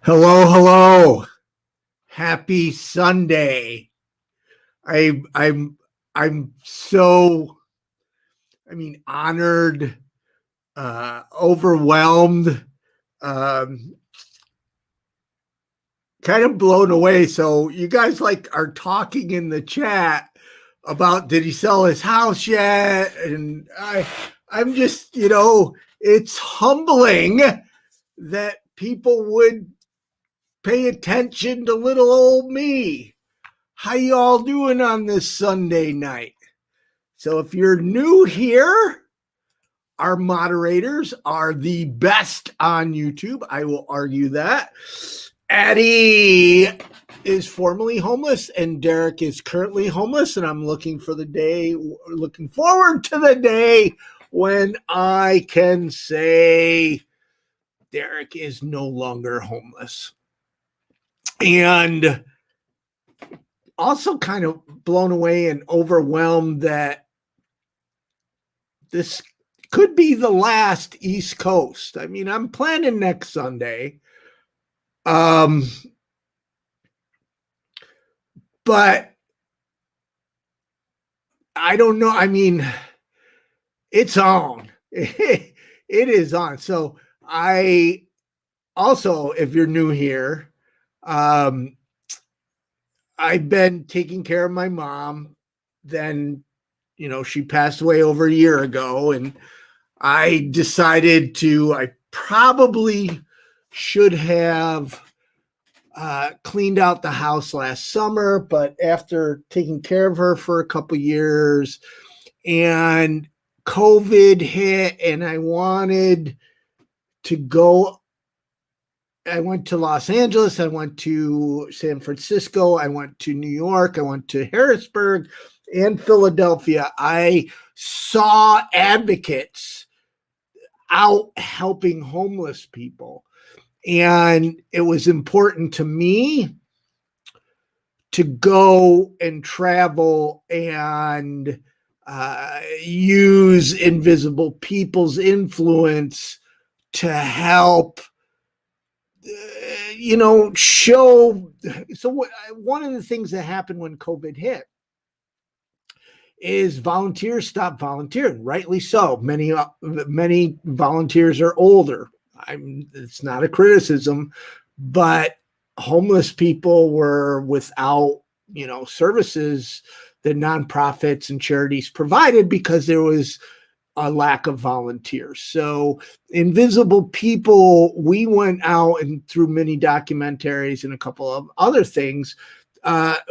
Hello. Happy Sunday. I'm so honored, overwhelmed, um, kind of blown away. So you guys are talking in the chat about did he sell his house yet? And I'm just, it's humbling that people would pay attention to little old me. How you all doing on this Sunday night? So if you're new here, our moderators are the best on YouTube. I will argue that. Addie is formerly homeless and Derek is currently homeless, and I'm looking forward to the day when I can say Derek is no longer homeless. And also kind of blown away and overwhelmed that this could be the last East Coast. I'm planning next Sunday. But I don't know. It's on. It is on. So I also, if you're new here, I've been taking care of my mom. Then, she passed away over a year ago, and I decided I probably should have cleaned out the house last summer, but after taking care of her for a couple years and COVID hit and I wanted to go, I went to Los Angeles, I went to San Francisco, I went to New York, I went to Harrisburg and Philadelphia. I saw advocates out helping homeless people. And it was important to me to go and travel and use invisible people's influence to help show. So one of the things that happened when COVID hit is volunteers stopped volunteering, rightly so. Many volunteers are older. It's not a criticism, but homeless people were without, services that nonprofits and charities provided because there was a lack of volunteers. So Invisible People, we went out and through many documentaries and a couple of other things,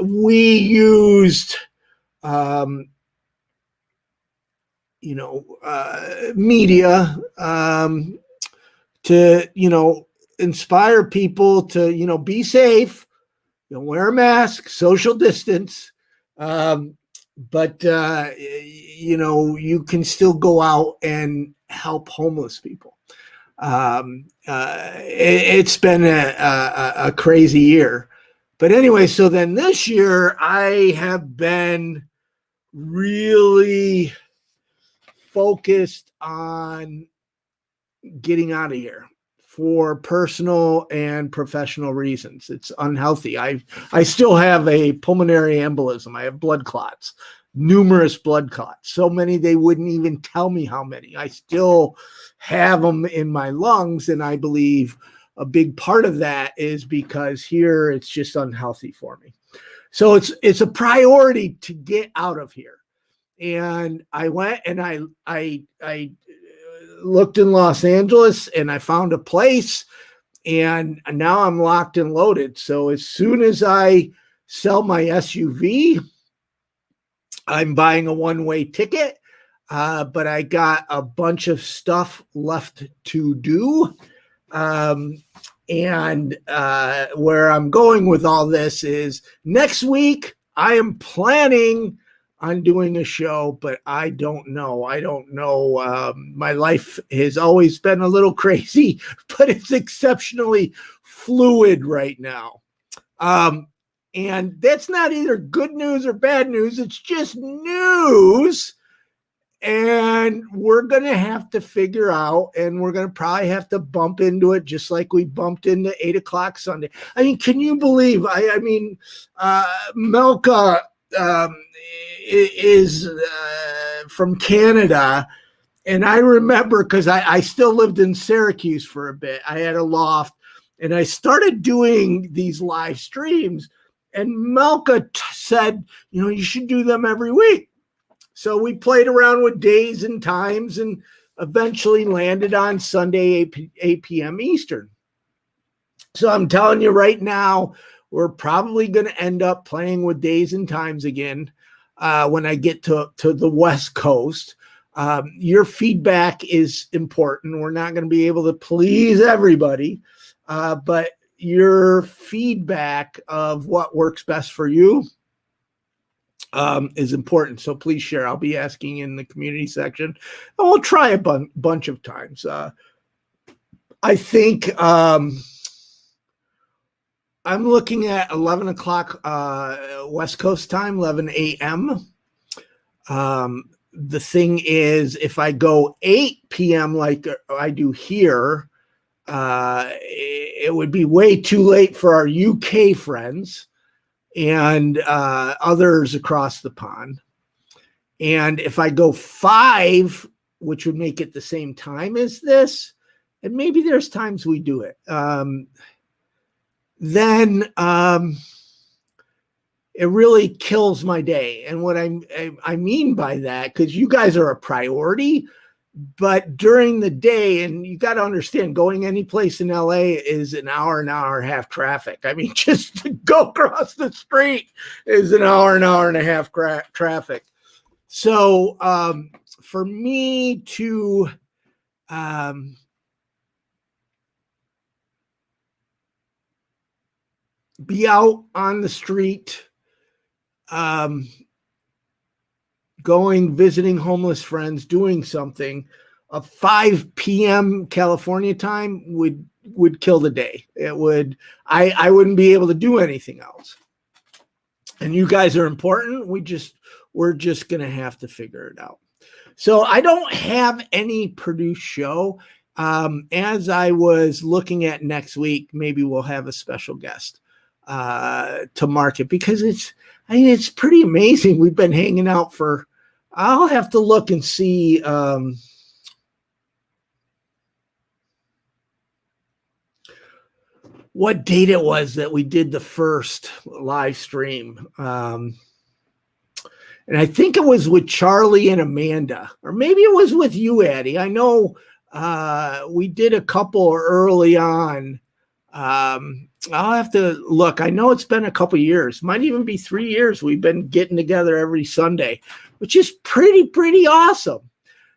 we used, media to, inspire people to, be safe, wear a mask, social distance. But you can still go out and help homeless people. It's been a crazy year. But anyway, so then this year I have been really focused on getting out of here for personal and professional reasons. It's unhealthy. I still have a pulmonary embolism. I have blood clots, numerous blood clots, so many they wouldn't even tell me how many. I still have them in my lungs, and I believe a big part of that is because here it's just unhealthy for me. So it's a priority to get out of here. And I went and I looked in Los Angeles and I found a place, and now I'm locked and loaded. So as soon as I sell my SUV, I'm buying a one-way ticket, but I got a bunch of stuff left to do. And where I'm going with all this is next week, I am planning on doing a show, but I don't know. My life has always been a little crazy, but it's exceptionally fluid right now. And that's not either good news or bad news. It's just news. And we're going to have to figure out, and we're going to probably have to bump into it just like we bumped into 8 o'clock Sunday. I mean, can you believe, Melka is from Canada. And I remember, because I still lived in Syracuse for a bit. I had a loft, and I started doing these live streams. And Melka said, you should do them every week. So we played around with days and times and eventually landed on Sunday, 8 p.m. Eastern. So I'm telling you right now, we're probably going to end up playing with days and times again when I get to the West Coast. Your feedback is important. We're not going to be able to please everybody, but your feedback of what works best for you is important. So please share. I'll be asking in the community section, and we'll try a bunch of times. I think I'm looking at 11 o'clock West Coast time, 11 a.m. The thing is, if I go 8 p.m. like I do here, it would be way too late for our UK friends and others across the pond. And if I go 5, which would make it the same time as this, and maybe there's times we do it, then it really kills my day. And what I mean by that, because you guys are a priority, but during the day, and you got to understand, going any place in LA is an hour and a half traffic. I mean, just to go across the street is an hour and a half traffic. So for me to be out on the street, going, visiting homeless friends, doing something, 5 p.m. California time would kill the day. It would, I wouldn't be able to do anything else. And you guys are important. We're just going to have to figure it out. So I don't have any produced show. As I was looking at next week, maybe we'll have a special guest to market, because it's pretty amazing. We've been hanging out for, I'll have to look and see what date it was that we did the first live stream. And I think it was with Charlie and Amanda, or maybe it was with you, Addie. I know we did a couple early on. I'll have to look. I know it's been a couple years, might even be 3 years. We've been getting together every Sunday, which is pretty awesome.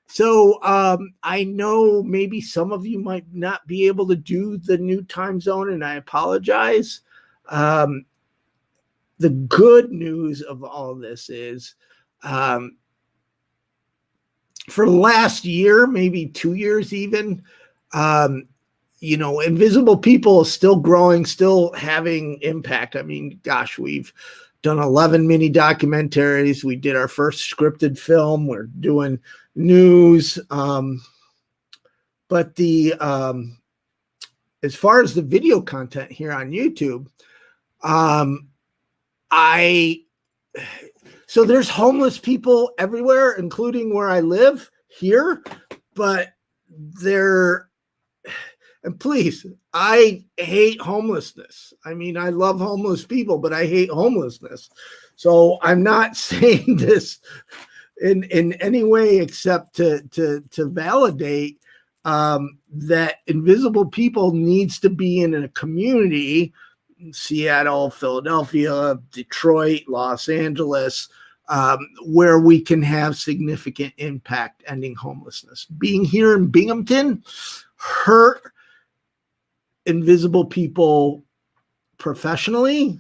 So I know maybe some of you might not be able to do the new time zone, and I apologize. The good news of all this is for last year, maybe 2 years even, Invisible People is still growing, still having impact. I mean, gosh, we've done 11 mini documentaries. We did our first scripted film. We're doing news. But as far as the video content here on YouTube, so there's homeless people everywhere, including where I live here, but and please, I hate homelessness. I mean, I love homeless people, but I hate homelessness. So I'm not saying this in any way except to validate that Invisible People needs to be in a community, Seattle, Philadelphia, Detroit, Los Angeles, where we can have significant impact ending homelessness. Being here in Binghamton hurt Invisible People professionally,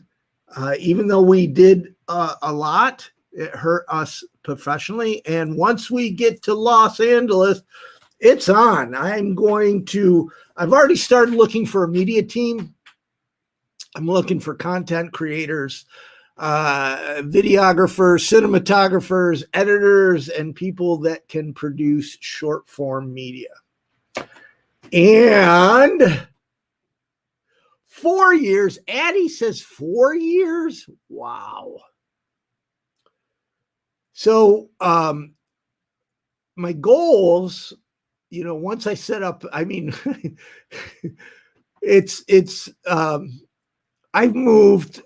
even though we did a lot, it hurt us professionally. And once we get to Los Angeles, it's on. I've already started looking for a media team. I'm looking for content creators. videographers, cinematographers, editors, and people that can produce short form media. And 4 years, Addie says 4 years. Wow. So my goals, once I set up, I mean, I've moved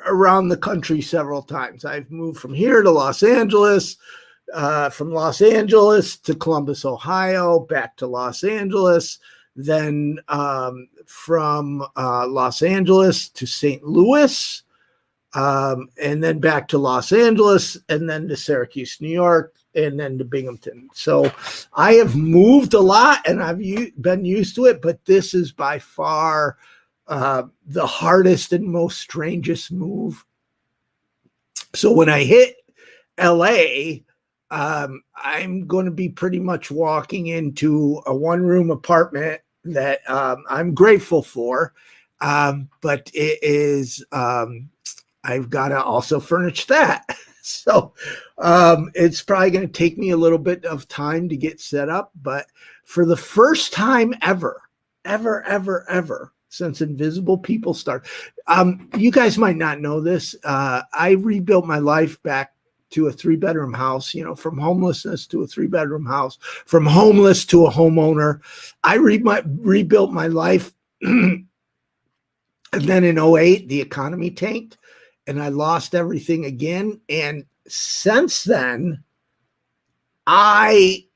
around the country several times. I've moved from here to Los Angeles, from Los Angeles to Columbus, Ohio, back to Los Angeles, then from Los Angeles to St. Louis, and then back to Los Angeles, and then to Syracuse, New York, and then to Binghamton. So I have moved a lot, and I've been used to it, but this is by far the hardest and most strangest move. So when I hit LA, I'm going to be pretty much walking into a one-room apartment that I'm grateful for, but it is I've got to also furnish that. So it's probably going to take me a little bit of time to get set up, but for the first time ever, since Invisible People started, you guys might not know this. I rebuilt my life back to a 3-bedroom house, from homelessness to a 3-bedroom house, from homeless to a homeowner. I rebuilt my life. And then in 2008, the economy tanked and I lost everything again. And since then, I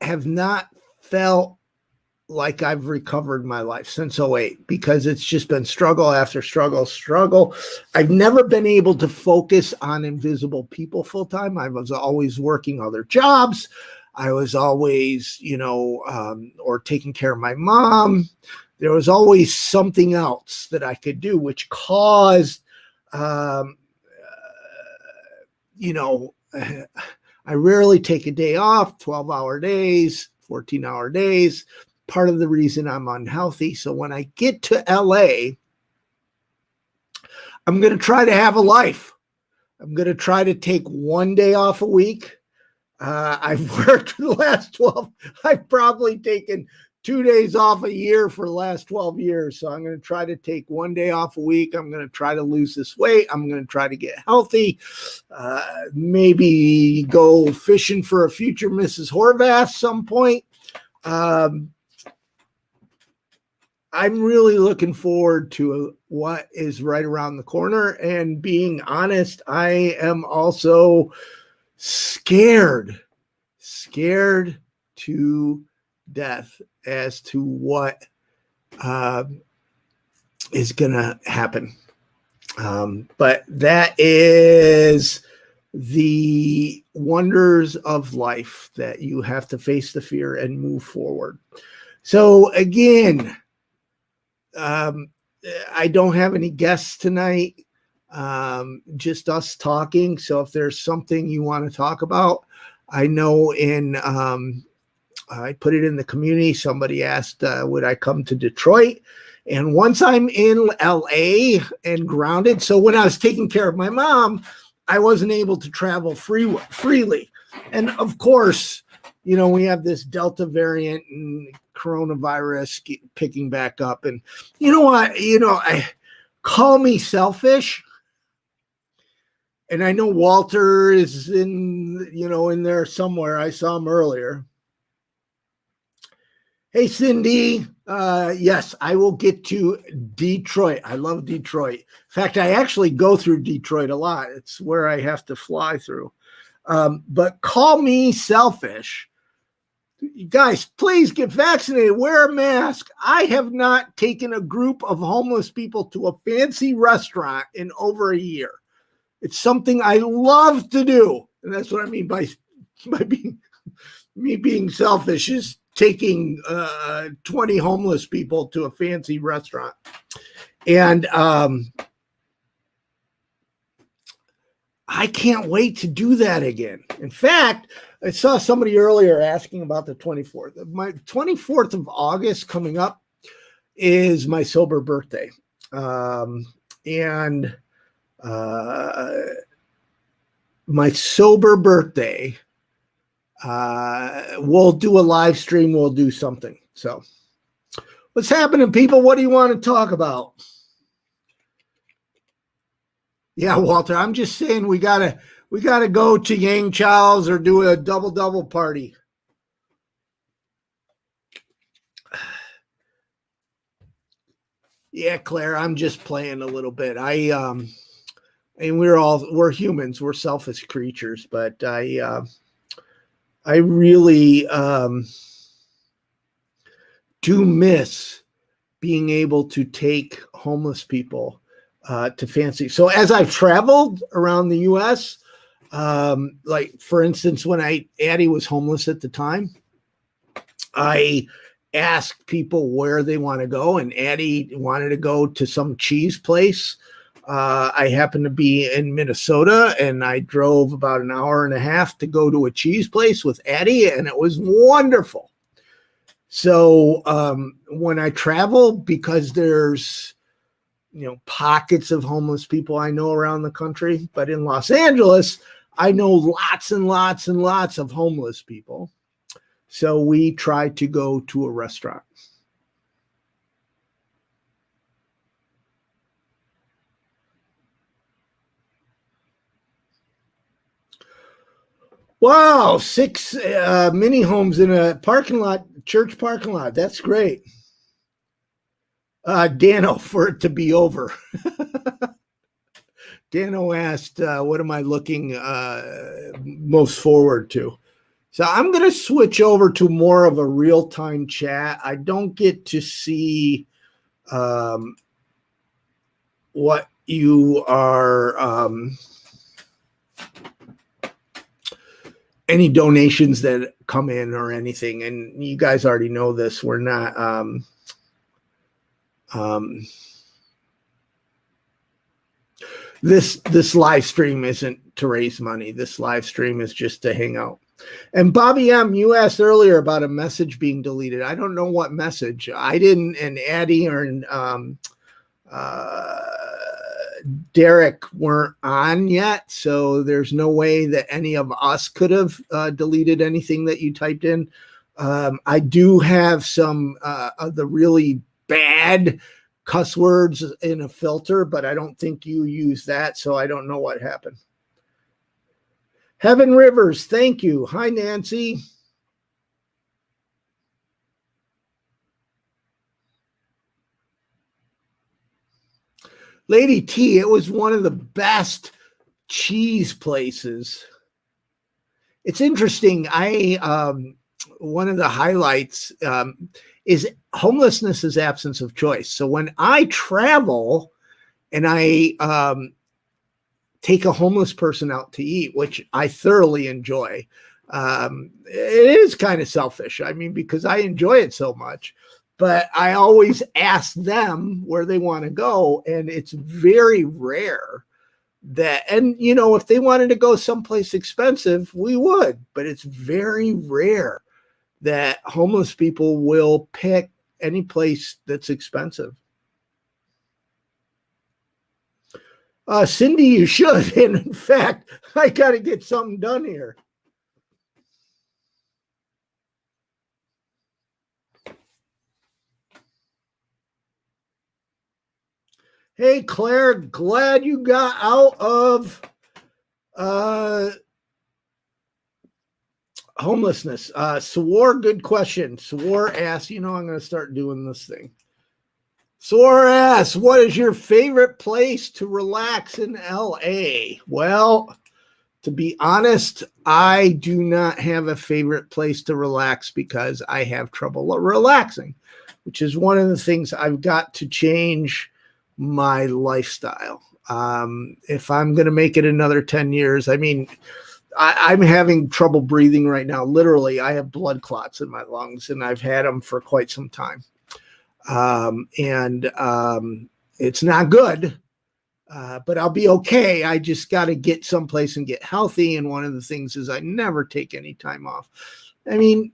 have not felt like I've recovered my life since 2008, because it's just been struggle after struggle. I've never been able to focus on Invisible People full time. I was always working other jobs. I was always, or taking care of my mom. There was always something else that I could do, which caused, I rarely take a day off, 12-hour days, 14-hour days. Part of the reason I'm unhealthy. So when I get to LA, I'm going to try to have a life. I'm going to try to take one day off a week. I've worked for the last 12. I've probably taken 2 days off a year for the last 12 years. So I'm going to try to take one day off a week. I'm going to try to lose this weight. I'm going to try to get healthy. Maybe go fishing for a future Mrs. Horvath some point. I'm really looking forward to what is right around the corner. And being honest, I am also scared to death as to what is going to happen. But that is the wonders of life, that you have to face the fear and move forward. So again, I don't have any guests tonight, just us talking. So if there's something you want to talk about, I know I put it in the community. Somebody asked, would I come to Detroit? And once I'm in LA and grounded, so when I was taking care of my mom, I wasn't able to travel freely. And of course, we have this Delta variant and coronavirus picking back up. And you know what? I call me selfish. And I know Walter is in there somewhere. I saw him earlier. Hey, Cindy. Yes, I will get to Detroit. I love Detroit. In fact, I actually go through Detroit a lot. It's where I have to fly through. But call me selfish. You guys, please get vaccinated. Wear a mask. I have not taken a group of homeless people to a fancy restaurant in over a year. It's something I love to do. And that's what I mean by being selfish, is taking 20 homeless people to a fancy restaurant. And I can't wait to do that again. In fact, I saw somebody earlier asking about the 24th. My 24th of August coming up is my sober birthday. And my sober birthday, we'll do a live stream. We'll do something. So what's happening, people? What do you want to talk about? Yeah, Walter, I'm just saying we gotta go to Yang Chow's or do a double party. Yeah, Claire, I'm just playing a little bit. And we're humans, we're selfish creatures, but I really do miss being able to take homeless people to fancy. So as I've traveled around the US, like for instance, when Addie was homeless at the time, I asked people where they want to go, and Addie wanted to go to some cheese place. I happened to be in Minnesota, and I drove about an hour and a half to go to a cheese place with Addie, and it was wonderful. So when I travel, because there's pockets of homeless people I know around the country, but in Los Angeles, I know lots and lots and lots of homeless people. So we try to go to a restaurant. Wow, 6 mini homes in a parking lot, church parking lot. That's great. Dano, for it to be over. Dano asked, what am I looking most forward to? So I'm going to switch over to more of a real-time chat. I don't get to see what you are, any donations that come in or anything. And you guys already know this. We're not, this live stream isn't to raise money. This live stream is just to hang out. And Bobby M., you asked earlier about a message being deleted. I don't know what message. I didn't, and Addie or Derek weren't on yet, so there's no way that any of us could have deleted anything that you typed in. I do have some of the really bad cuss words in a filter, but I don't think you use that, so I don't know what happened. Heaven Rivers, thank you. Hi, Nancy. Lady T, it was one of the best cheese places. It's interesting. One of the highlights is homelessness is absence of choice. So when I travel and I take a homeless person out to eat, which I thoroughly enjoy, it is kind of selfish. I mean, because I enjoy it so much. But I always ask them where they want to go, and it's very rare that, and if they wanted to go someplace expensive, we would, but it's very rare that homeless people will pick any place that's expensive. Cindy, you should. And in fact, I got to get something done here. Hey, Claire, glad you got out of homelessness. Swar, good question. Swar asks, I'm going to start doing this thing. Swar asks, what is your favorite place to relax in LA? Well, to be honest, I do not have a favorite place to relax because I have trouble relaxing, which is one of the things I've got to change my lifestyle. If I'm going to make it another 10 years, I mean, I'm having trouble breathing right now. Literally, I have blood clots in my lungs, and I've had them for quite some time. It's not good, but I'll be okay. I just got to get someplace and get healthy. And one of the things is I never take any time off. I mean,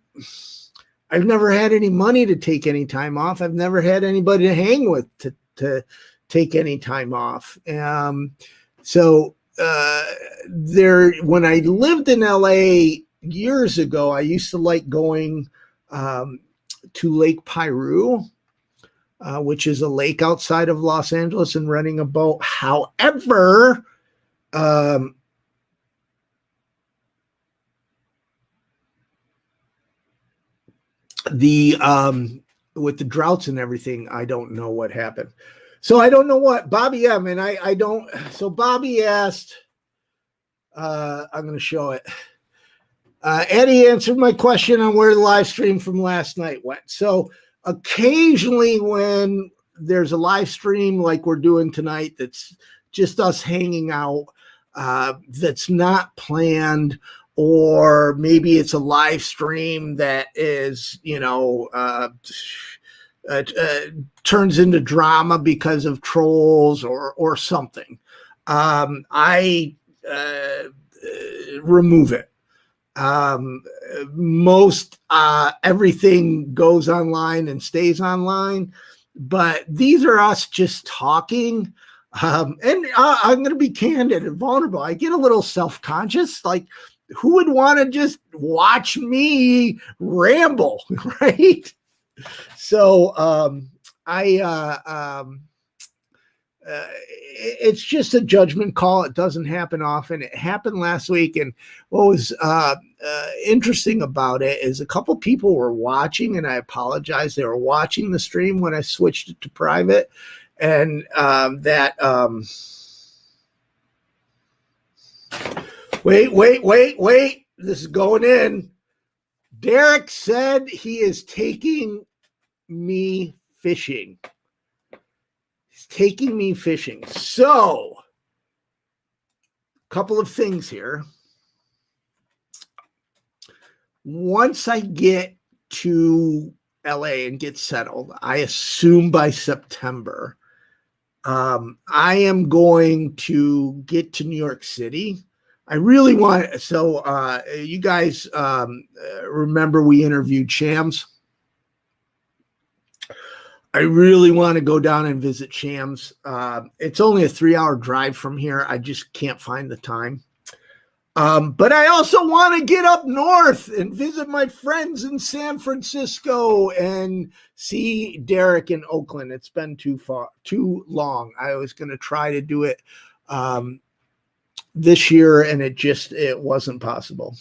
I've never had any money to take any time off. I've never had anybody to hang with to take any time off. So when I lived in LA years ago, I used to like going to Lake Piru, which is a lake outside of Los Angeles, and renting a boat. However, with the droughts and everything, I don't know what happened. So I don't know what Bobby M. And I don't. So Bobby asked, I'm going to show it. Eddie answered my question on where the live stream from last night went. So occasionally when there's a live stream like we're doing tonight, that's just us hanging out, that's not planned, or maybe it's a live stream that is, turns into drama because of trolls or something. I remove it. Most everything goes online and stays online, but these are us just talking. And I'm going to be candid and vulnerable. I get a little self-conscious, like, who would want to just watch me ramble, right? So it's just a judgment call. It doesn't happen often. It happened last week, and what was interesting about it is a couple people were watching, and I apologize. They were watching the stream when I switched it to private, and wait. This is going in. Derek said he is taking me fishing. He's taking me fishing. So, a couple of things here. Once I get to LA and get settled, I assume by September, I am going to get to New York City. I really want, so you guys remember we interviewed Shams? I really want to go down and visit Shams. It's only a 3-hour drive from here. I just can't find the time. But I also want to get up north and visit my friends in San Francisco and see Derek in Oakland. It's been too long. I was going to try to do it this year, and it wasn't possible.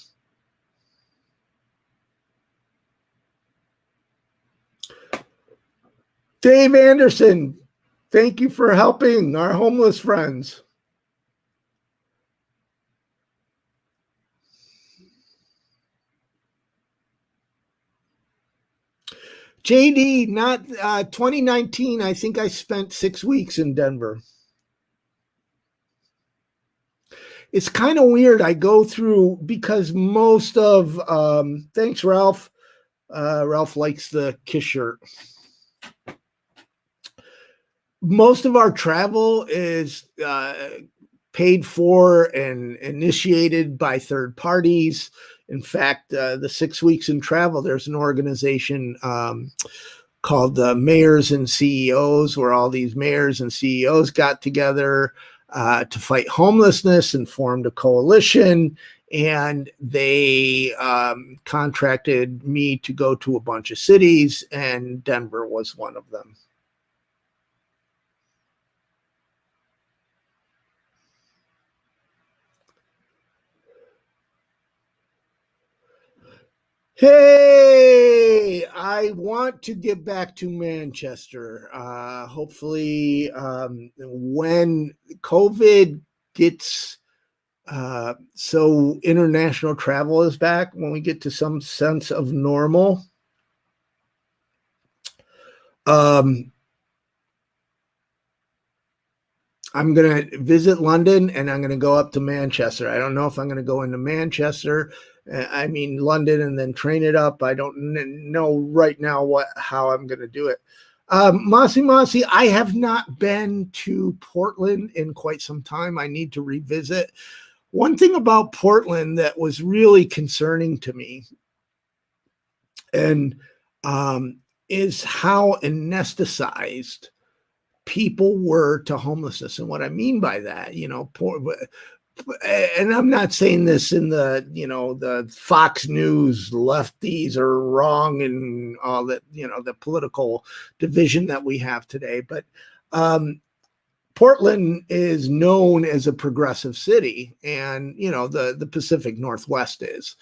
Dave Anderson, thank you for helping our homeless friends. JD, not 2019. I think I spent 6 weeks in Denver. It's kind of weird. I go through, because most of, thanks, Ralph. Ralph likes the Kiss shirt. Most of our travel is paid for and initiated by third parties. In fact, the 6 weeks in travel, there's an organization called Mayors and CEOs, where all these mayors and CEOs got together to fight homelessness and formed a coalition. And they contracted me to go to a bunch of cities, and Denver was one of them. Hey, I want to get back to Manchester. Hopefully, when COVID gets so international travel is back, when we get to some sense of normal, I'm going to visit London, and I'm going to go up to Manchester. I don't know if I'm going to go into Manchester. I mean, London, and then train it up. I don't know right now how I'm going to do it. Masi, I have not been to Portland in quite some time. I need to revisit. One thing about Portland that was really concerning to me, and is how anesthetized people were to homelessness. And what I mean by that, poor, and I'm not saying this in the, the Fox News lefties are wrong and all that, the political division that we have today. But Portland is known as a progressive city, and, the Pacific Northwest is.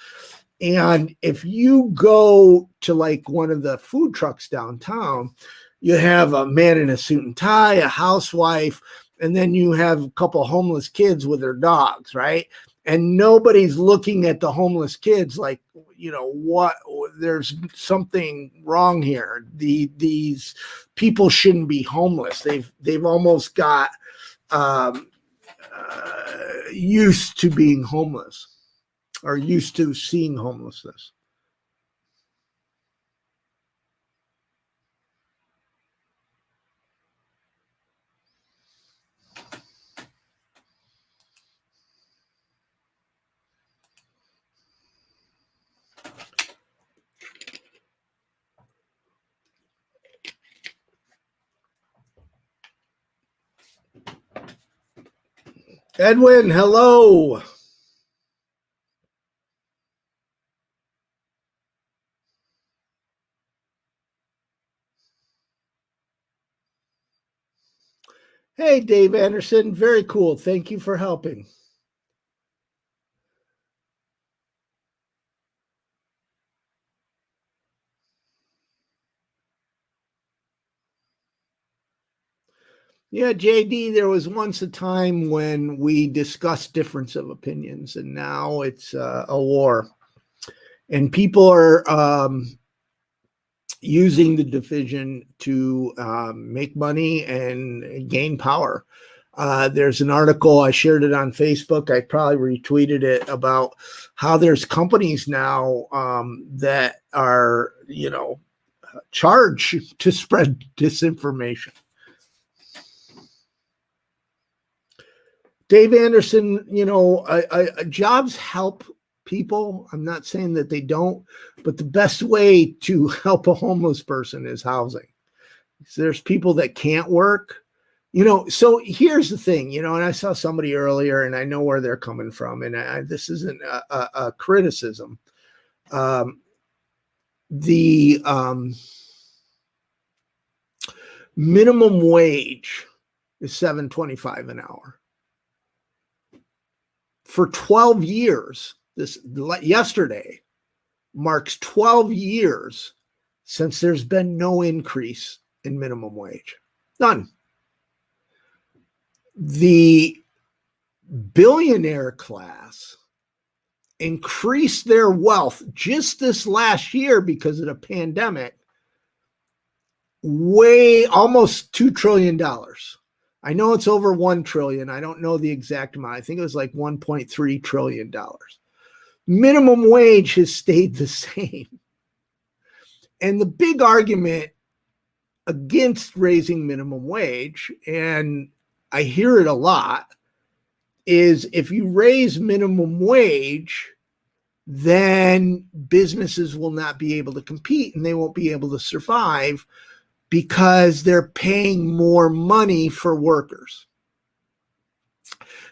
And if you go to like one of the food trucks downtown, you have a man in a suit and tie, a housewife, and then you have a couple of homeless kids with their dogs, right? And nobody's looking at the homeless kids like, what, there's something wrong here. These people shouldn't be homeless. They've almost got used to being homeless, or used to seeing homelessness. Edwin, hello. Hey, Dave Anderson. Very cool. Thank you for helping. Yeah, JD, there was once a time when we discussed difference of opinions, and now it's a war. And people are using the division to make money and gain power. There's an article, I shared it on Facebook, I probably retweeted it, about how there's companies now that are, charged to spread disinformation. Dave Anderson, jobs help people. I'm not saying that they don't, but the best way to help a homeless person is housing. So there's people that can't work, so here's the thing, and I saw somebody earlier, and I know where they're coming from, and this isn't a criticism. The minimum wage is $7.25 an hour. For 12 years, yesterday marks 12 years since there's been no increase in minimum wage. None. The billionaire class increased their wealth just this last year because of the pandemic, almost $2 trillion. I know it's over 1 trillion. I don't know the exact amount. I think it was like $1.3 trillion. Minimum wage has stayed the same. And the big argument against raising minimum wage, and I hear it a lot, is if you raise minimum wage, then businesses will not be able to compete and they won't be able to survive because they're paying more money for workers.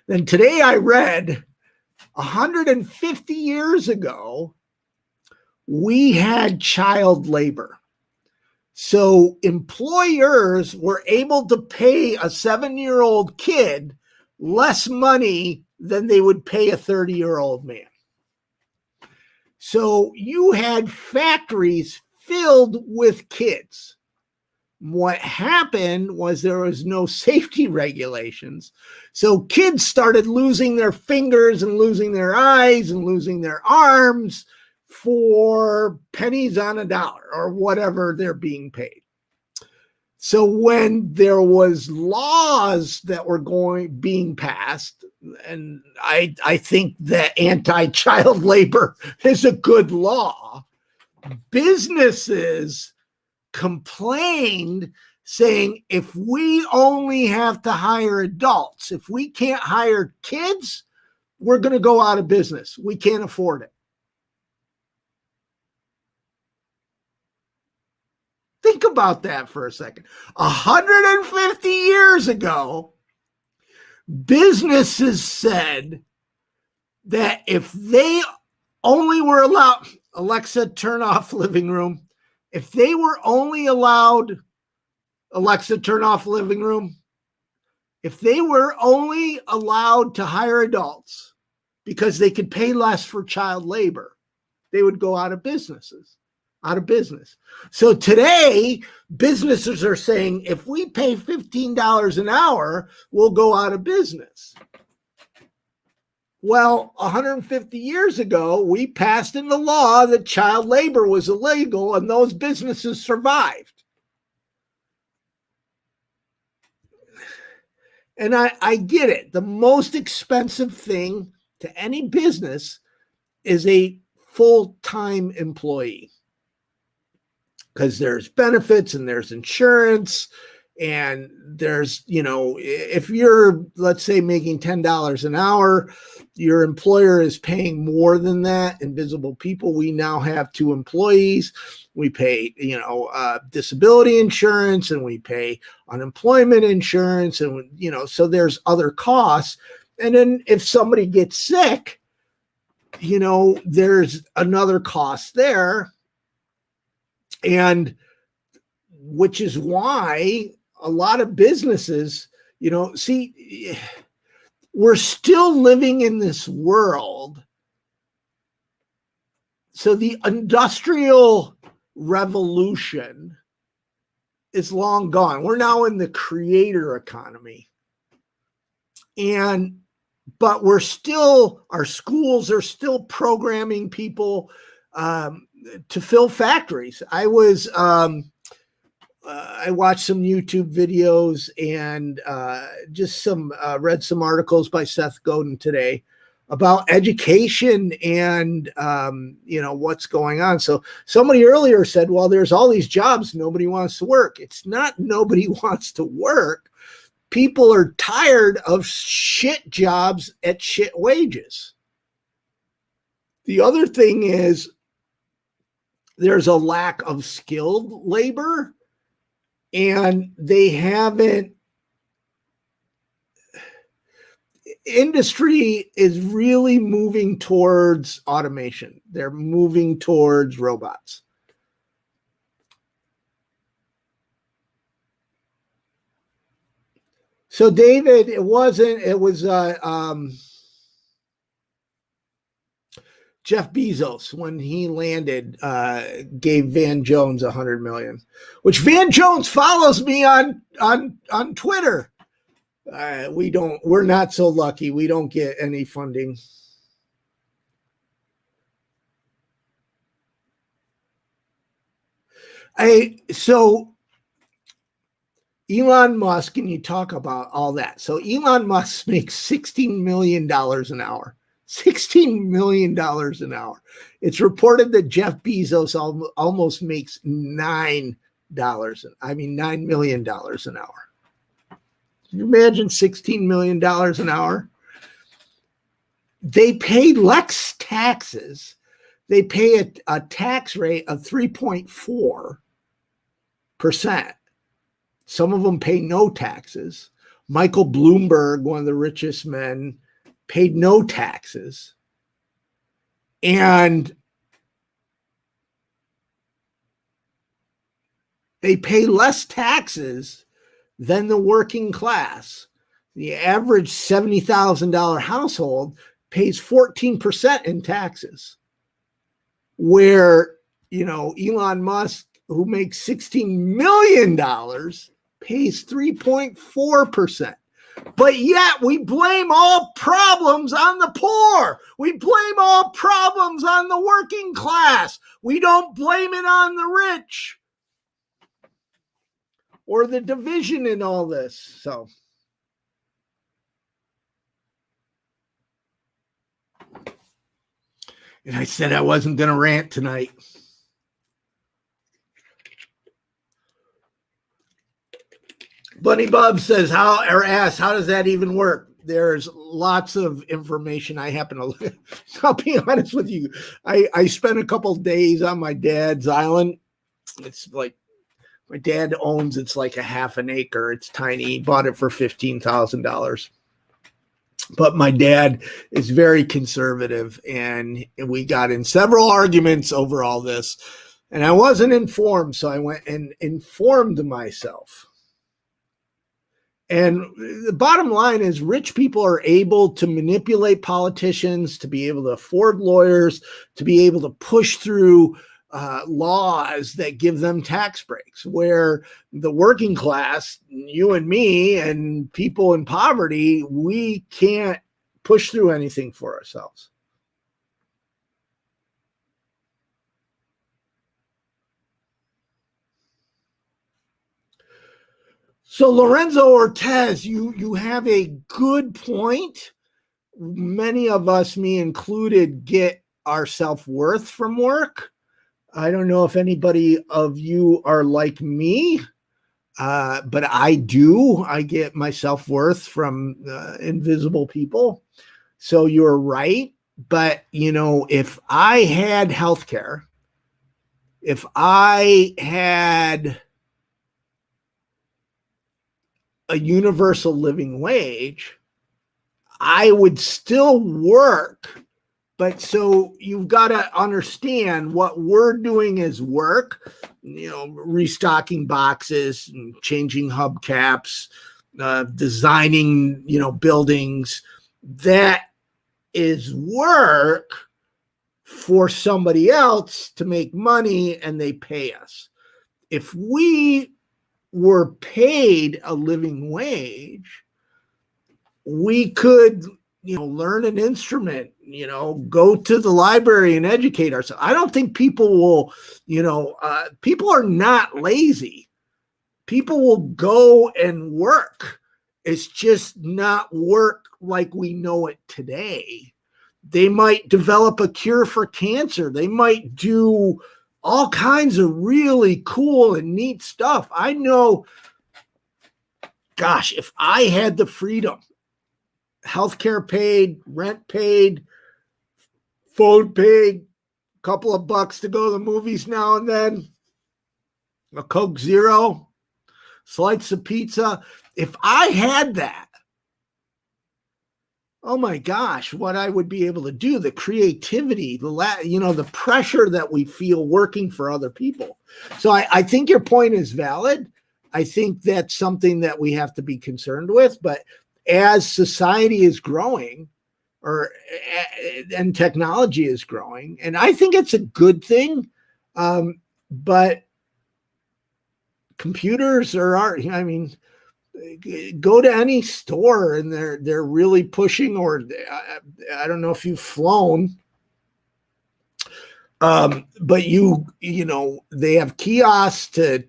Then today I read 150 years ago, we had child labor. So employers were able to pay a 7-year-old kid less money than they would pay a 30-year-old man. So you had factories filled with kids. What happened was there was no safety regulations. So kids started losing their fingers and losing their eyes and losing their arms for pennies on a dollar or whatever they're being paid. So when there was laws that were being passed, and I think that anti-child labor is a good law, businesses complained saying, if we only have to hire adults, if we can't hire kids, we're going to go out of business. We can't afford it. Think Think about that for a second. 150 years ago, businesses said that if they only were allowed, Alexa, turn off living room. If they were only allowed, Alexa, turn off living room. If they were only allowed to hire adults because they could pay less for child labor, they would go out of business. So today, businesses are saying, if we pay $15 an hour, we'll go out of business. Well, 150 years ago, we passed in the law that child labor was illegal, and those businesses survived. And I get it. The most expensive thing to any business is a full-time employee, because there's benefits and there's insurance and there's, if you're, let's say, making $10 an hour, your employer is paying more than that. Invisible people, we now have 2 employees. We pay, disability insurance, and we pay unemployment insurance, and, so there's other costs. And then if somebody gets sick, there's another cost there. And which is why a lot of businesses, we're still living in this world. So the industrial revolution is long gone. We're now in the creator economy. But we're still, our schools are still programming people to fill factories. I watched some YouTube videos and read some articles by Seth Godin today about education and, what's going on. So somebody earlier said, well, there's all these jobs, nobody wants to work. It's not nobody wants to work. People are tired of shit jobs at shit wages. The other thing is there's a lack of skilled labor, and industry is really moving towards automation. They're moving towards robots. So David, it was Jeff Bezos, when he landed, gave Van Jones $100 million, which Van Jones follows me on Twitter. We're not so lucky. We don't get any funding. So Elon Musk, and you talk about all that. So Elon Musk makes $16 million an hour. $16 million an hour. It's reported that Jeff Bezos almost makes $9 million an hour. Can you imagine $16 million an hour? They pay less taxes. They pay a tax rate of 3.4%. Some of them pay no taxes. Michael Bloomberg, one of the richest men, paid no taxes. And they pay less taxes than the working class. The average $70,000 household pays 14% in taxes, where, Elon Musk, who makes $16 million, pays 3.4%. But yet we blame all problems on the poor. We blame all problems on the working class. We don't blame it on the rich or the division in all this. So and I said I wasn't going to rant tonight. Bunny Bub says, how does that even work? There's lots of information I happen to look at. I'll be honest with you. I spent a couple days on my dad's island. It's like My dad owns, it's like a half an acre. It's tiny. He bought it for $15,000. But my dad is very conservative, and we got in several arguments over all this. And I wasn't informed, so I went and informed myself. And the bottom line is rich people are able to manipulate politicians, to be able to afford lawyers, to be able to push through laws that give them tax breaks, where the working class, you and me and people in poverty, we can't push through anything for ourselves. So Lorenzo Ortiz, you have a good point. Many of us, me included, get our self-worth from work. I don't know if anybody of you are like me, but I do. I get my self-worth from invisible people. So you're right. But, if I had healthcare, if I had a universal living wage, I would still work. But so you've got to understand what we're doing is work, restocking boxes, and changing hubcaps, designing, buildings. That is work for somebody else to make money, and they pay us. If we were paid a living wage, we could learn an instrument, go to the library and educate ourselves. I don't think people will, people are not lazy. People will go and work. It's just not work like we know it today. They might develop a cure for cancer. They might do all kinds of really cool and neat stuff. I know, gosh, if I had the freedom, healthcare paid, rent paid, phone paid, a couple of bucks to go to the movies now and then, a Coke Zero, slice of pizza. If I had that, oh my gosh, what I would be able to do, the creativity, the pressure that we feel working for other people. So I think your point is valid. I think that's something that we have to be concerned with. But as society is growing, and technology is growing, and I think it's a good thing, but computers go to any store and they're really pushing, or I don't know if you've flown, but they have kiosks to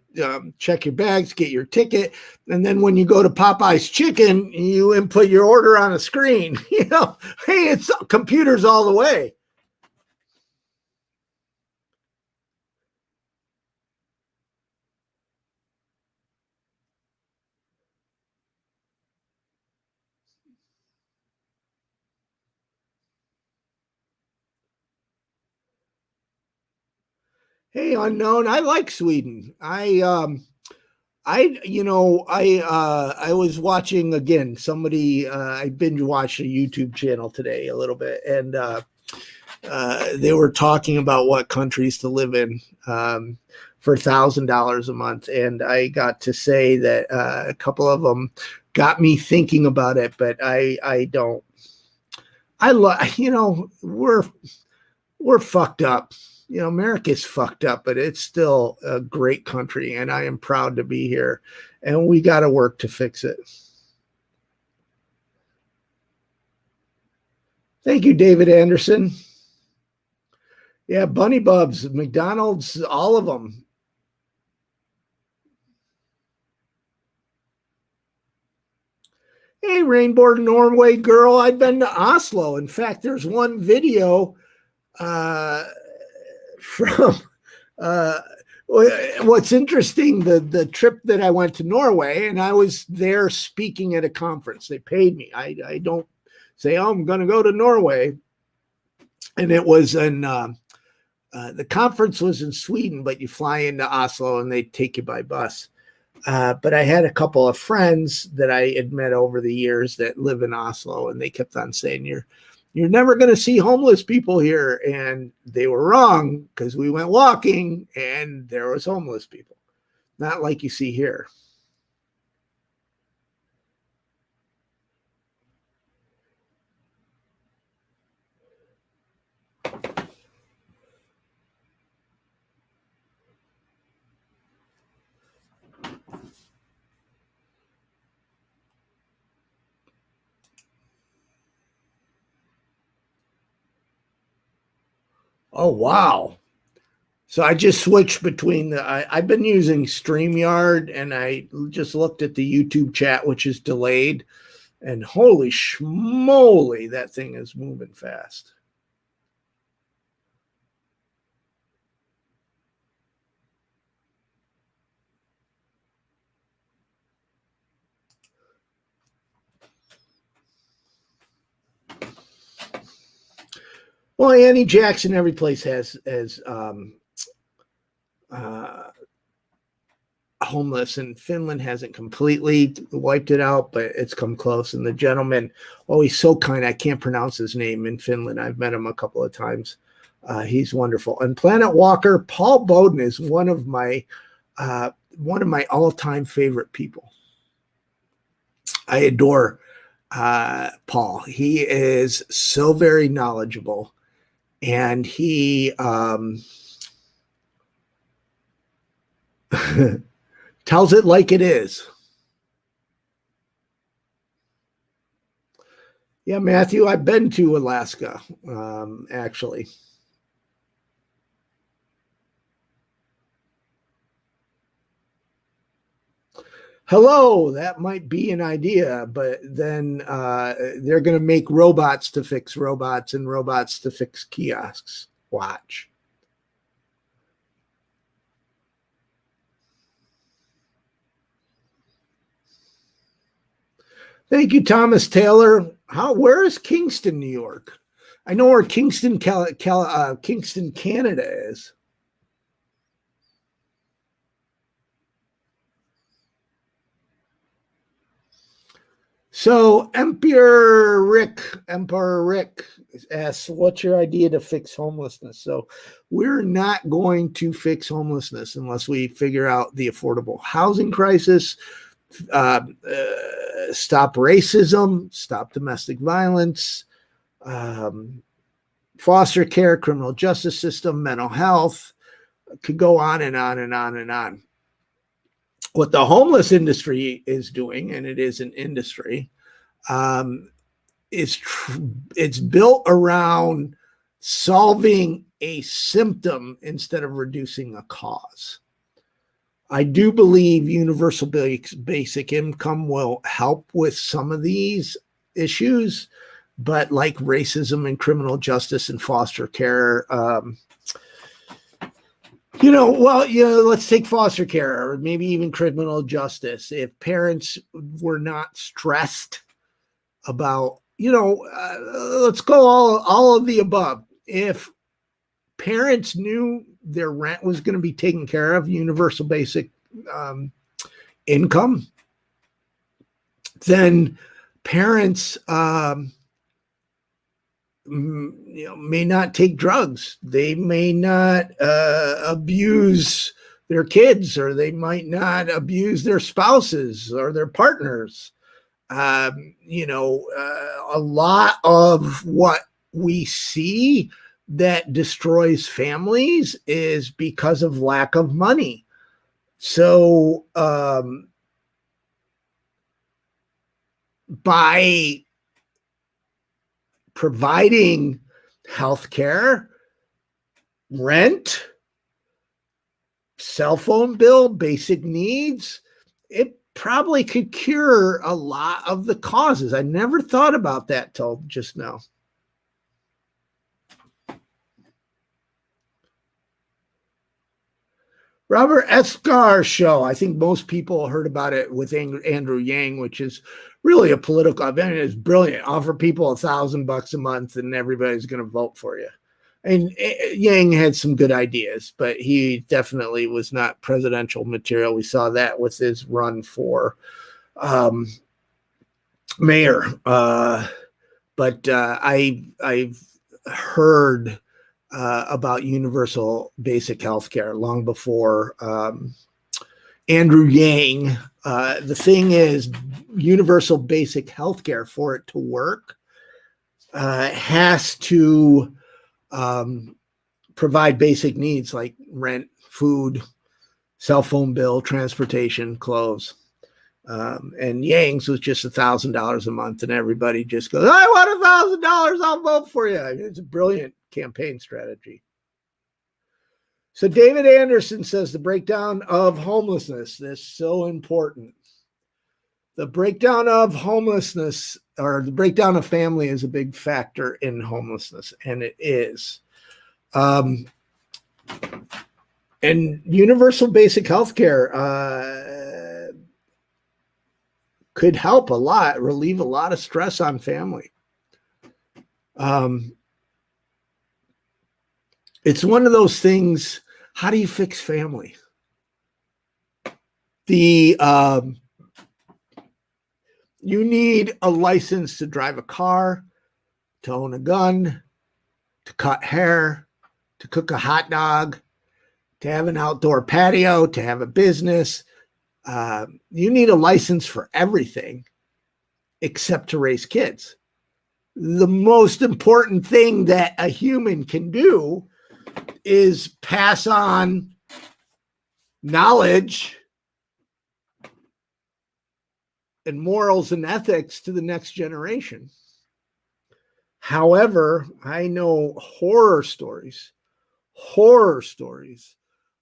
check your bags, get your ticket, and then when you go to Popeye's Chicken, you input your order on a screen. Hey, it's computers all the way. Hey, unknown. I like Sweden. I was watching again. Somebody I binge watched a YouTube channel today a little bit, and they were talking about what countries to live in for $1,000 a month, and I got to say that a couple of them got me thinking about it, but I don't. We're fucked up. America's fucked up, but it's still a great country, and I am proud to be here, and we got to work to fix it. Thank you, David Anderson. Yeah, Bunny Bubs, McDonald's, all of them. Hey, Rainbow Norway girl, I've been to Oslo. In fact, there's one video from what's interesting, the trip that I went to Norway, and I was there speaking at a conference. They paid me. I don't say, oh, I'm going to go to Norway. And it was in The conference was in Sweden, but you fly into Oslo and they take you by bus. But I had a couple of friends that I had met over the years that live in Oslo, and they kept on saying, you're never going to see homeless people here. And they were wrong, because we went walking and there was homeless people. Not like you see here. Oh, wow. So I just switched between I've been using StreamYard, and I just looked at the YouTube chat, which is delayed, and holy schmoly, that thing is moving fast. Well, Annie Jackson, every place has homeless, and Finland hasn't completely wiped it out, but it's come close. And the gentleman, oh, he's so kind. I can't pronounce his name in Finland. I've met him a couple of times. He's wonderful. And Planet Walker, Paul Bowden is one of my all-time favorite people. I adore Paul. He is so very knowledgeable, and he tells it like it is. Yeah, Matthew, I've been to Alaska, actually. Hello, that might be an idea, but then they're going to make robots to fix robots and robots to fix kiosks. Watch. Thank you, Thomas Taylor. Where is Kingston, New York? I know where Kingston, Kingston, Canada is. So Emperor Rick asks, what's your idea to fix homelessness? So we're not going to fix homelessness unless we figure out the affordable housing crisis, stop racism, stop domestic violence, foster care, criminal justice system, mental health. Could go on and on and on and on. What the homeless industry is doing, and it is an industry, it's built around solving a symptom instead of reducing a cause. I do believe universal basic income will help with some of these issues, but like racism and criminal justice and foster care, let's take foster care or maybe even criminal justice. If parents were not stressed about, let's go all of the above. If parents knew their rent was going to be taken care of, universal basic income, then parents may not take drugs. They may not abuse their kids, or they might not abuse their spouses or their partners. A lot of what we see that destroys families is because of lack of money. So by providing health care, rent, cell phone bill, basic needs, it probably could cure a lot of the causes. I never thought about that till just now. Robert Escar show. I think most people heard about it with Andrew Yang, which is really a political event. It's brilliant. Offer people $1,000 a month and everybody's going to vote for you. And Yang had some good ideas, but he definitely was not presidential material. We saw that with his run for mayor. But I've heard about universal basic health care long before Andrew Yang. The thing is, universal basic health care, for it to work, has to provide basic needs like rent, food, cell phone bill, transportation, clothes. And Yang's was just $1,000 a month, and everybody just goes, I want $1,000, I'll vote for you. It's a brilliant campaign strategy. So David Anderson says the breakdown of homelessness. This is so important. The breakdown of homelessness, or the breakdown of family, is a big factor in homelessness, and it is. And universal basic health care could help a lot, relieve a lot of stress on family. It's one of those things. How do you fix family? You need a license to drive a car, to own a gun, to cut hair, to cook a hot dog, to have an outdoor patio, to have a business. You need a license for everything except to raise kids. The most important thing that a human can do is pass on knowledge and morals and ethics to the next generation. However, I know horror stories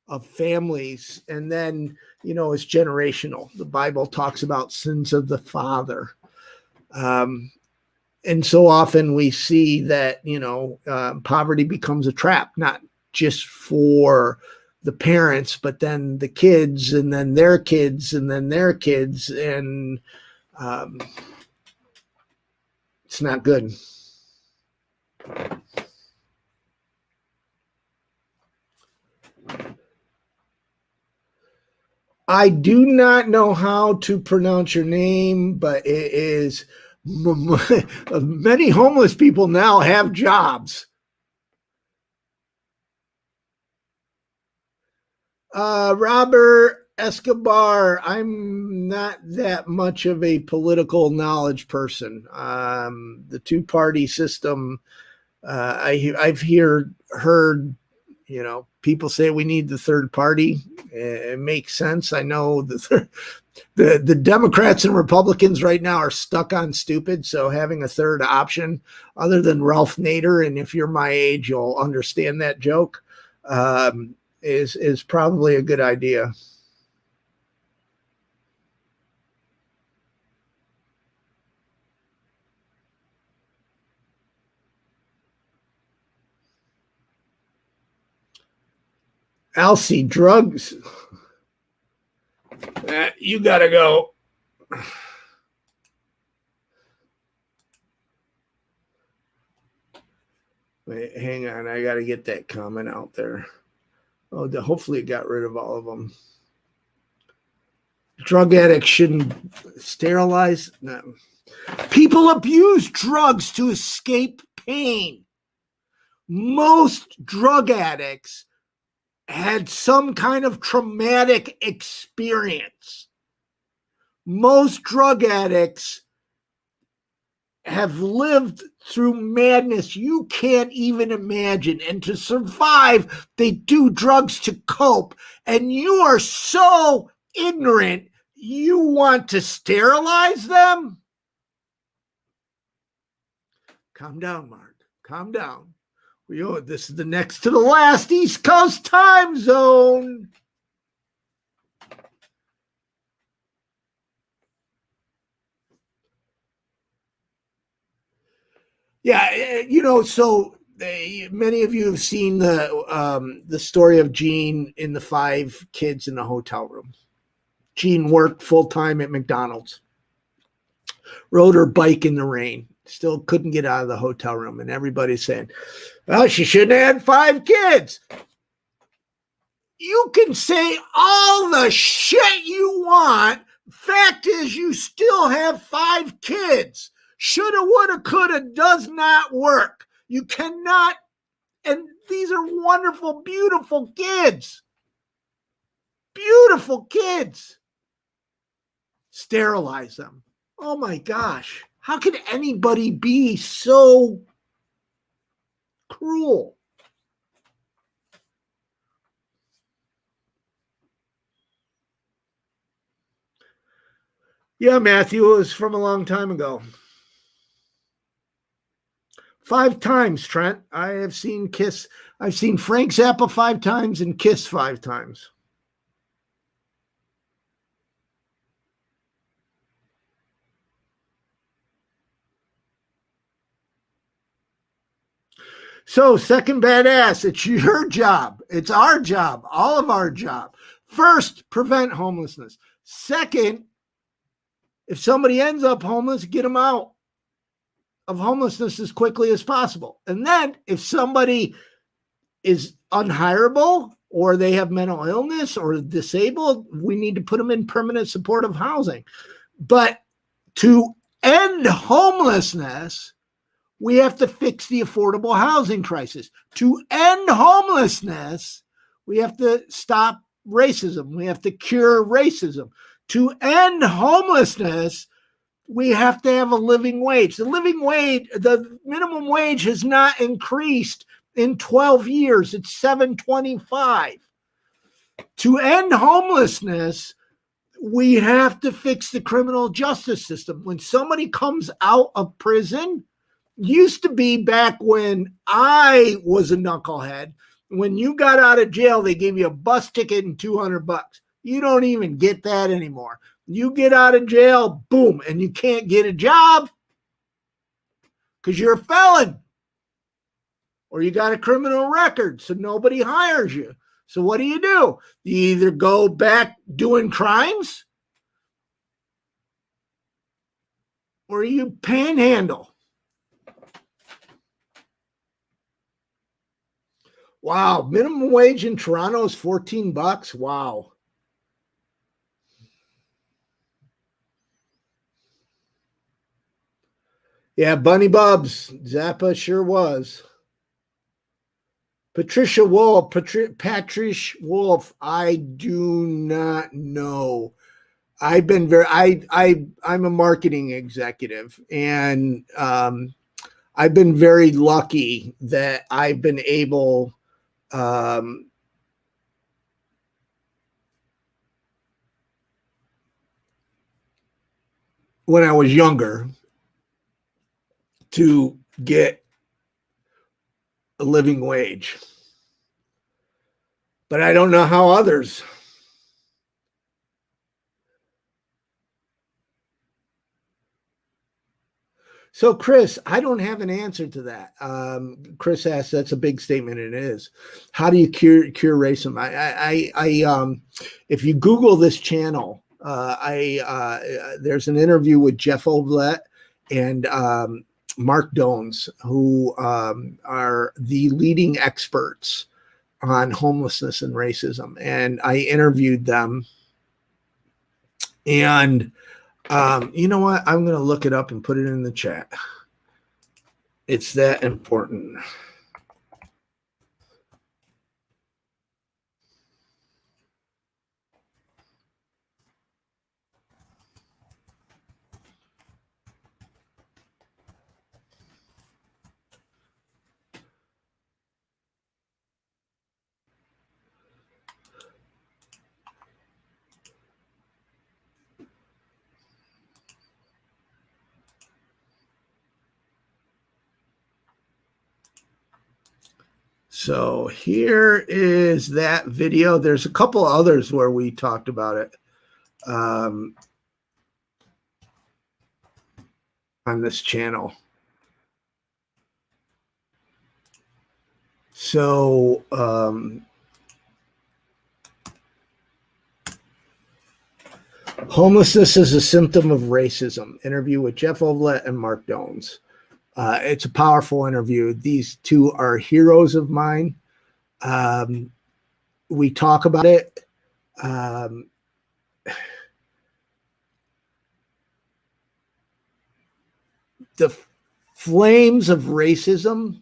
of families, and then, it's generational. The Bible talks about sins of the father. And so often we see that, poverty becomes a trap, not just for the parents, but then the kids, and then their kids, and then their kids. And it's not good. I do not know how to pronounce your name, but it is many homeless people now have jobs. Robert Escobar, I'm not that much of a political knowledge person. The two-party system, I've heard, people say we need the third party. It makes sense. I know the Democrats and Republicans right now are stuck on stupid. So having a third option other than Ralph Nader, and if you're my age, you'll understand that joke, is probably a good idea. Elsie, drugs. You gotta go. Wait, hang on. I gotta get that comment out there. Oh, hopefully it got rid of all of them. Drug addicts shouldn't sterilize. No. People abuse drugs to escape pain. Most drug addicts had some kind of traumatic experience. Most drug addicts have lived through madness you can't even imagine. And to survive, they do drugs to cope. And you are so ignorant, you want to sterilize them? Calm down, Mark. Calm down. This is the next to the last East Coast time zone. Yeah, so many of you have seen the story of Jean in the 5 kids in the hotel room. Jean worked full-time at McDonald's, rode her bike in the rain, Still couldn't get out of the hotel room. And everybody's saying, well, she shouldn't have had 5 kids. You can say all the shit you want. Fact is, you still have 5 kids. Shoulda, woulda, coulda does not work. You cannot, and these are wonderful, beautiful kids. Beautiful kids. Sterilize them. Oh my gosh. How could anybody be so cruel? Yeah, Matthew, it was from a long time ago. 5 times, Trent. I have seen Kiss. I've seen Frank Zappa 5 times and Kiss 5 times. So, second badass, it's your job. It's our job, all of our job. First, prevent homelessness. Second, if somebody ends up homeless, get them out of homelessness as quickly as possible. And then if somebody is unhireable or they have mental illness or disabled, we need to put them in permanent supportive housing. But to end homelessness, we have to fix the affordable housing crisis. To end homelessness, we have to stop racism. We have to cure racism. To end homelessness, we have to have a living wage. The minimum wage has not increased in 12 years. It's $7.25. To end homelessness, we have to fix the criminal justice system. When somebody comes out of prison, used to be back when I was a knucklehead, when you got out of jail, they gave you a bus ticket and $200. You don't even get that anymore. You get out of jail, boom, and you can't get a job because you're a felon or you got a criminal record, so nobody hires you. So what do? You either go back doing crimes or you panhandle. Wow, minimum wage in Toronto is $14. Wow. Yeah, Bunny Bubs. Zappa sure was. Patricia Wolf. Patrice Wolf. I do not know. I've been I'm a marketing executive, and I've been very lucky that I've been able when I was younger to get a living wage. But I don't know how others. So, Chris, I don't have an answer to that. Chris asked, that's a big statement. It is. How do you cure racism? If you Google this channel, there's an interview with Jeff Ovlet and Mark Dones, who are the leading experts on homelessness and racism. And I interviewed them. And you know what? I'm going to look it up and put it in the chat. It's that important. So here is that video. There's a couple others where we talked about it on this channel. So homelessness is a symptom of racism. Interview with Jeff Ovlet and Mark Dones. It's a powerful interview. These two are heroes of mine. We talk about it. The flames of racism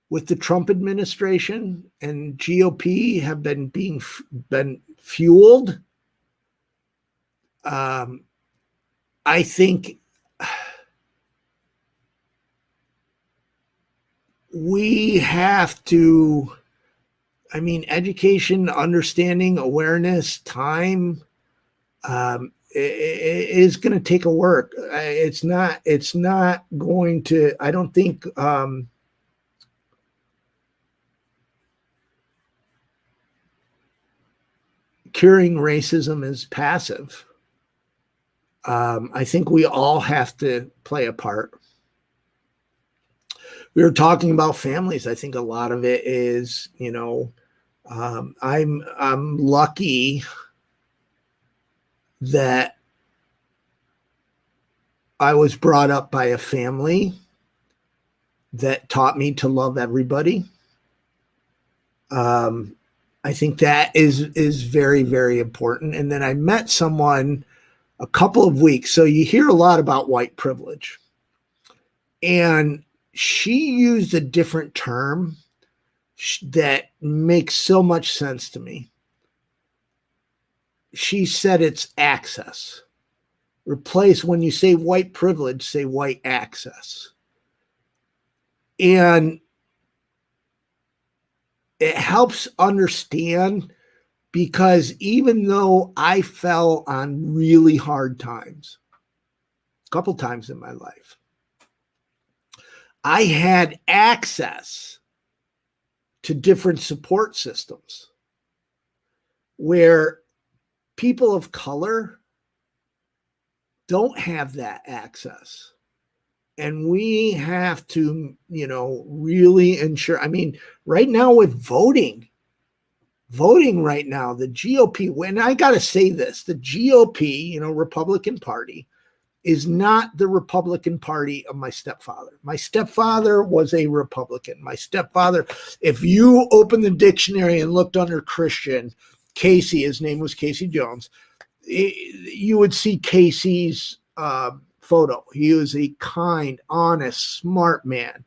with the Trump administration and GOP have been fueled. I think we have to, education, understanding, awareness, time, it is going to take a work. It's not going to, I don't think, curing racism is passive. I think we all have to play a part. We were talking about families. I think a lot of it is, I'm lucky that I was brought up by a family that taught me to love everybody. I think that is very, very important. And then I met someone a couple of weeks. So you hear a lot about white privilege. And she used a different term that makes so much sense to me. She said it's access. Replace, when you say white privilege, say white access. And it helps understand, because even though I fell on really hard times, a couple times in my life, I had access to different support systems where people of color don't have that access. And we have to, really ensure. Right now with voting right now, the GOP, when I got to say this, the GOP, Republican Party, is not the Republican Party of my stepfather. My stepfather was a Republican. My stepfather, if you open the dictionary and looked under Christian, Casey, his name was Casey Jones, you would see Casey's photo. He was a kind, honest, smart man,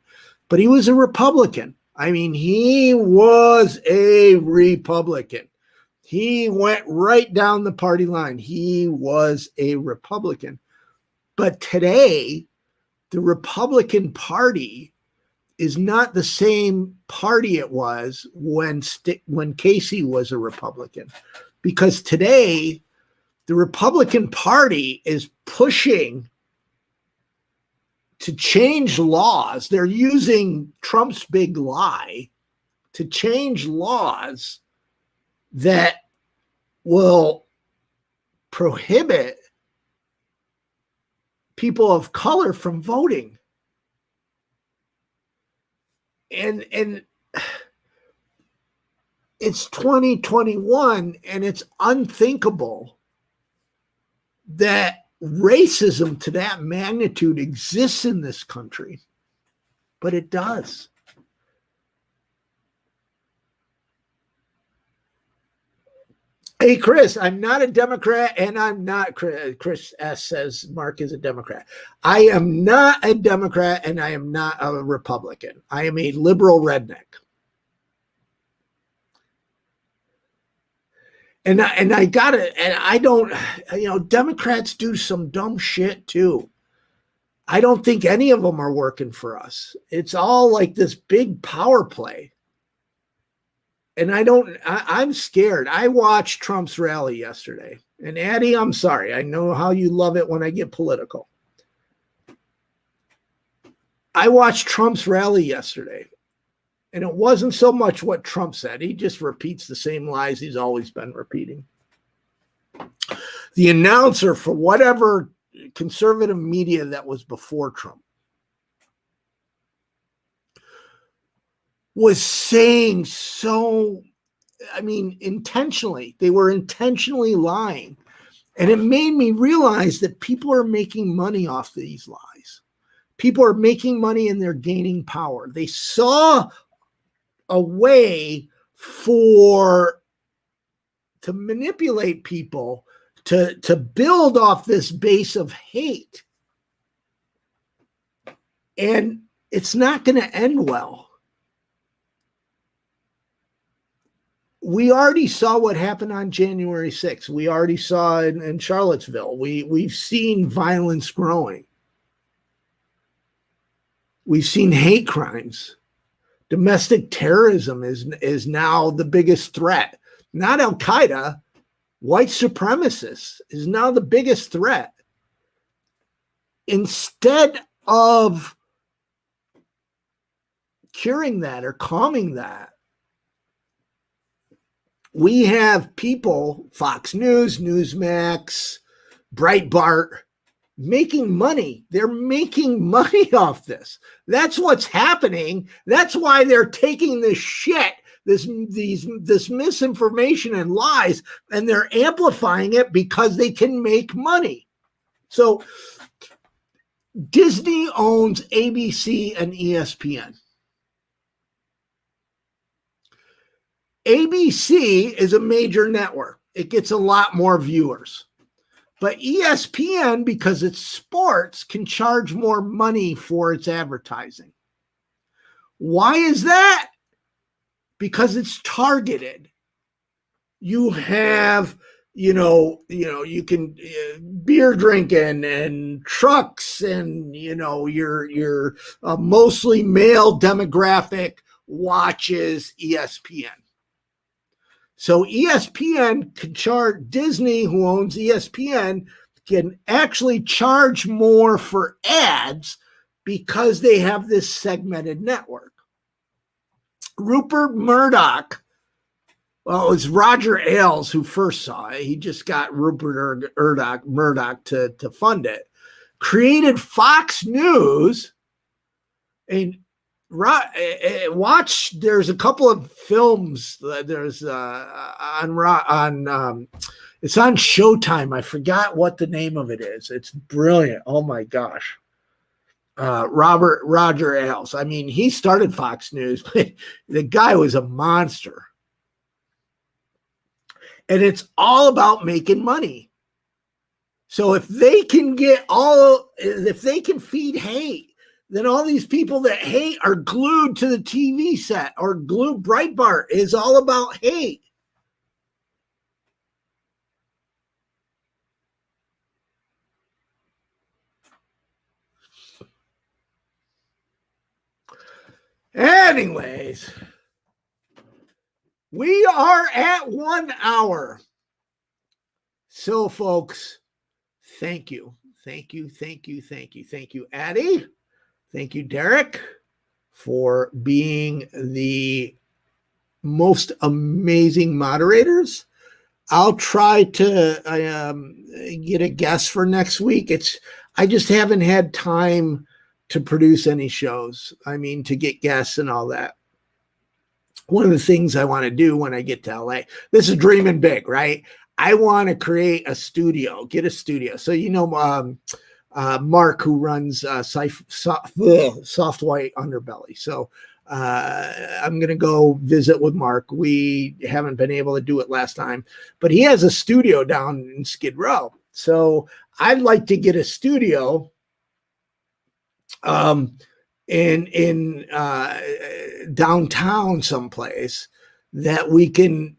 but he was a Republican. He was a Republican. He went right down the party line. He was a Republican. But today, the Republican Party is not the same party it was when Casey was a Republican, because today the Republican Party is pushing to change laws. They're using Trump's big lie to change laws that will prohibit people of color from voting. And it's 2021, and it's unthinkable that racism to that magnitude exists in this country, but it does. Hey, Chris, I'm not a Democrat, and I'm not, Chris S. says Mark is a Democrat. I am not a Democrat, and I am not a Republican. I am a liberal redneck. And I got it. And I don't, Democrats do some dumb shit too. I don't think any of them are working for us. It's all like this big power play. And I'm scared. I watched Trump's rally yesterday. And Addie, I'm sorry. I know how you love it when I get political. I watched Trump's rally yesterday. And it wasn't so much what Trump said. He just repeats the same lies he's always been repeating. The announcer for whatever conservative media that was before Trump was saying intentionally. They were intentionally lying. And it made me realize that people are making money off these lies. People are making money and they're gaining power. They saw a way to manipulate people to build off this base of hate. And it's not going to end well. We already saw what happened on January 6th. We already saw in Charlottesville. We've seen violence growing. We've seen hate crimes. Domestic terrorism is now the biggest threat. Not Al-Qaeda, white supremacists is now the biggest threat. Instead of curing that or calming that, we have people, Fox News, Newsmax, Breitbart, making money. They're making money off this. That's what's happening. That's why they're taking this shit, this misinformation and lies, and they're amplifying it because they can make money. So Disney owns ABC and ESPN. ABC is a major network. It gets a lot more viewers. But ESPN, because it's sports, can charge more money for its advertising. Why is that? Because it's targeted. You have, you can beer drinking and trucks and, your mostly male demographic watches ESPN. So ESPN can charge, Disney, who owns ESPN, can actually charge more for ads because they have this segmented network. Rupert Murdoch, well, it was Roger Ailes who first saw it. He just got Rupert Murdoch to fund it. Created Fox News and watch. There's a couple of films. There's it's on Showtime. I forgot what the name of it is. It's brilliant. Oh my gosh. Roger Ailes. I mean, he started Fox News, but the guy was a monster. And it's all about making money. So if they can feed hate, then all these people that hate are glued to the TV set, or glued. Breitbart is all about hate. Anyways, we are at 1 hour. So, folks, thank you. Thank you, Addie. Thank you, Derek, for being the most amazing moderators. I'll try to get a guest for next week. I just haven't had time to produce any shows. I mean, to get guests and all that. One of the things I want to do when I get to LA, this is dreaming big, right? I want to create a studio, get a studio. So, Mark, who runs Soft White Underbelly. So I'm going to go visit with Mark. We haven't been able to do it last time, but he has a studio down in Skid Row. So I'd like to get a studio in downtown someplace that we can,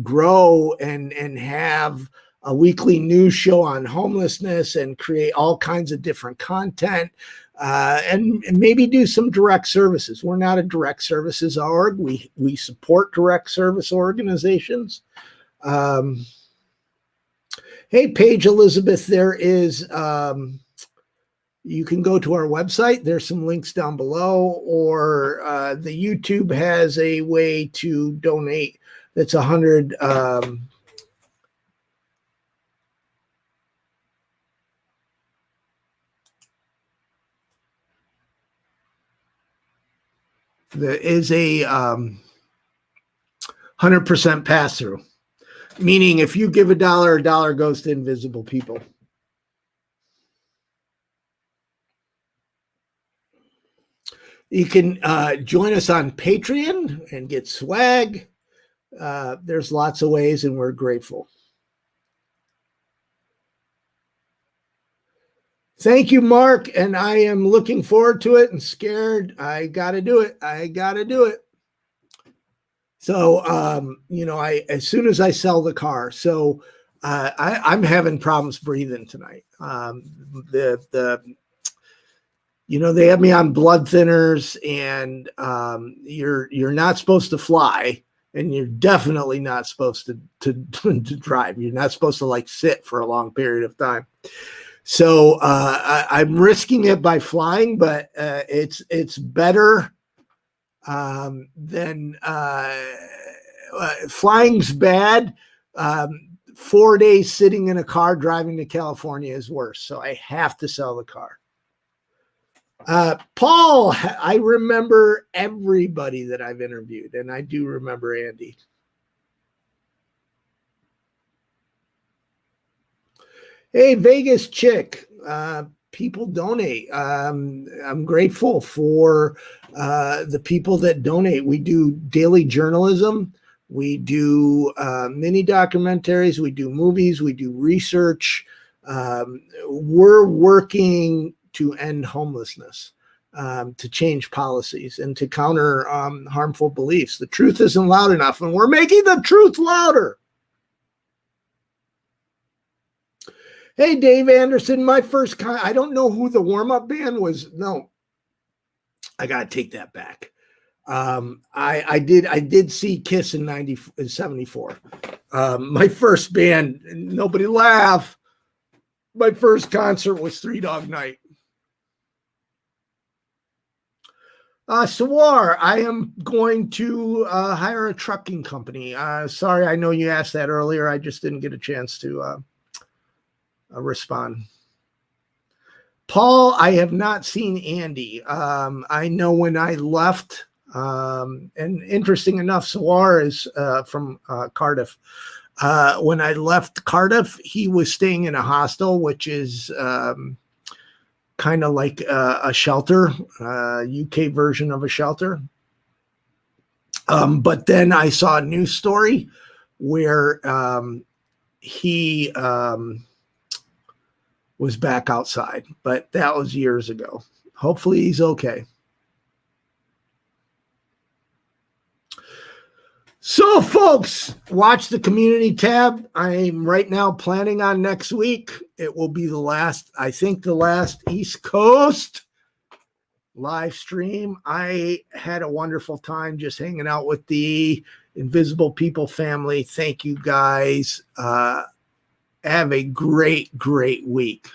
grow and have a weekly news show on homelessness and create all kinds of different content, and maybe do some direct services. We're not a direct services org. We support direct service organizations. Hey, Paige Elizabeth, there is, you can go to our website. There's some links down below, or the YouTube has a way to donate. That's 100. There is a 100% pass through, meaning if you give a dollar goes to invisible people. You can join us on Patreon and get swag. There's lots of ways, and we're grateful. Thank you, Mark. And I am looking forward to it and scared. I got to do it. So, as soon as I sell the car, so I'm having problems breathing tonight. They have me on blood thinners, and you're not supposed to fly, and you're definitely not supposed to drive. You're not supposed to sit for a long period of time. So I'm risking it by flying, but it's better than flying's bad. 4 days sitting in a car driving to California is worse. So I have to sell the car. Paul, I remember everybody that I've interviewed, and I do remember Andy. Hey, Vegas chick, people donate. I'm grateful for the people that donate. We do daily journalism. We do mini documentaries. We do movies. We do research. We're working to end homelessness, to change policies, and to counter harmful beliefs. The truth isn't loud enough, and we're making the truth louder. Hey, Dave Anderson, my first I don't know who the warm-up band was. No, I got to take that back. I did see Kiss in 74. My first band, nobody laugh. My first concert was Three Dog Night. Sawar, I am going to hire a trucking company. Sorry, I know you asked that earlier. I just didn't get a chance to respond. Paul, I have not seen Andy. I know when I left, and interesting enough, Sawar is from Cardiff. When I left Cardiff, he was staying in a hostel, which is kind of like a shelter, UK version of a shelter. But then I saw a news story where he was back outside, but that was years ago. Hopefully he's okay. So, folks, watch the community tab. I'm right now planning on next week. It will be the last East Coast live stream. I had a wonderful time just hanging out with the Invisible People family. Thank you, guys. Have a great week.